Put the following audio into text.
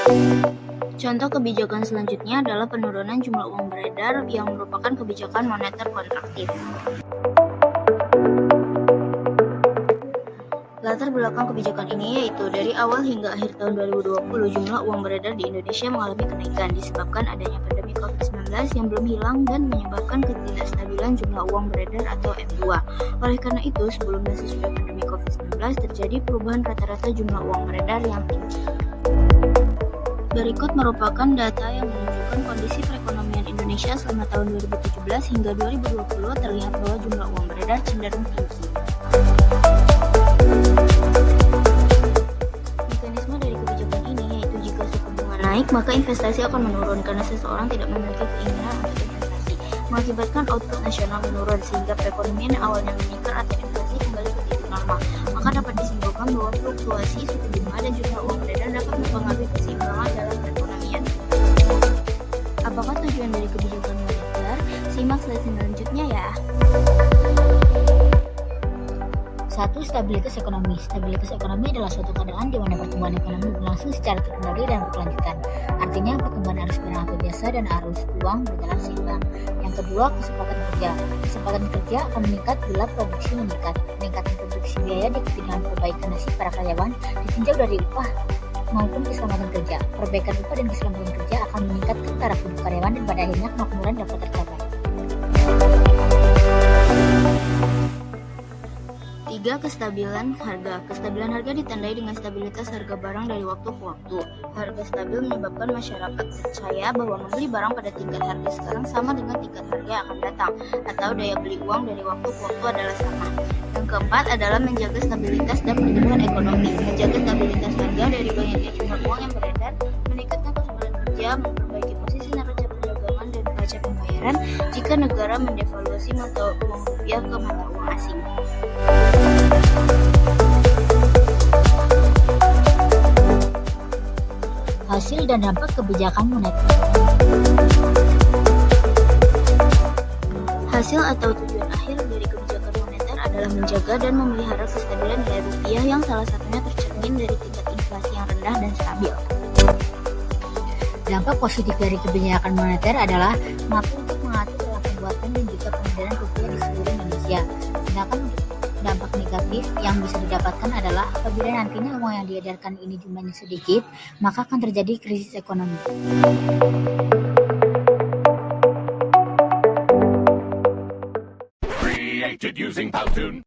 Contoh kebijakan selanjutnya adalah penurunan jumlah uang beredar yang merupakan kebijakan moneter kontraktif. Latar belakang kebijakan ini yaitu dari awal hingga akhir tahun 2020 jumlah uang beredar di Indonesia mengalami kenaikan disebabkan adanya pandemi COVID-19 yang belum hilang dan menyebabkan ketidakstabilan jumlah uang beredar atau M2. Oleh karena itu, sebelum dan sesudah pandemi COVID-19 terjadi perubahan rata-rata jumlah uang beredar yang tinggi. Berikut merupakan data yang menunjukkan kondisi perekonomian Indonesia selama tahun 2017 hingga 2020 terlihat bahwa jumlah uang beredar cenderung tinggi. Mekanisme dari kebijakan ini yaitu jika suku bunga naik, maka investasi akan menurun karena seseorang tidak memiliki keinginan untuk investasi, mengakibatkan output nasional menurun sehingga perekonomian yang awalnya meningkat atau inflasi kembali ke titik normal. Maka dapat disimpulkan bahwa fluktuasi suku bunga dan jumlah uang beredar dapat mempengaruhi keseimbangan dalam perekonomian. Apakah tujuan dari kebijakan moneter? Simak slide selanjutnya ya. 1. Stabilitas ekonomi. Stabilitas ekonomi adalah suatu keadaan di mana pertumbuhan ekonomi berlangsung secara terkendali dan berkelanjutan. Artinya pertumbuhan arus barang biasa dan arus uang berjalan seimbang. Yang kedua, kesempatan kerja. Kesempatan kerja akan meningkat bila produksi meningkat. Peningkatan produksi biaya diikuti dengan perbaikan nasib para karyawan ditinjau dari upah maupun keselamatan kerja. Perbaikan upah dan keselamatan kerja akan meningkatkan taraf hidup karyawan dan pada akhirnya kemakmuran dapat tercapai. 3. Kestabilan harga. Kestabilan harga ditandai dengan stabilitas harga barang dari waktu ke waktu. Harga stabil menyebabkan masyarakat percaya bahwa membeli barang pada tingkat harga sekarang sama dengan tingkat harga yang akan datang, atau daya beli uang dari waktu ke waktu adalah sama. Yang keempat adalah menjaga stabilitas dan pertumbuhan ekonomi. Menjaga stabilitas harga dari banyaknya jumlah uang yang beredar, meningkatkan kesempatan kerja, memperbaiki posisi neraca perdagangan dan neraca pembayaran jika negara mendevaluasi mata uang rupiah ke mata uang asing. Hasil dan dampak kebijakan moneter. Hasil atau tujuan akhir dari kebijakan moneter adalah menjaga dan memelihara kestabilan nilai rupiah yang salah satunya tercermin dari tingkat inflasi yang rendah dan stabil. Dampak positif dari kebijakan moneter adalah mampu untuk mengatur pola pembuatan dan juga pengedaran rupiah di seluruh Indonesia. Sedangkan dampak negatif yang bisa didapatkan adalah apabila nantinya uang yang diedarkan ini jumlahnya sedikit, maka akan terjadi krisis ekonomi. Created using Powtoon.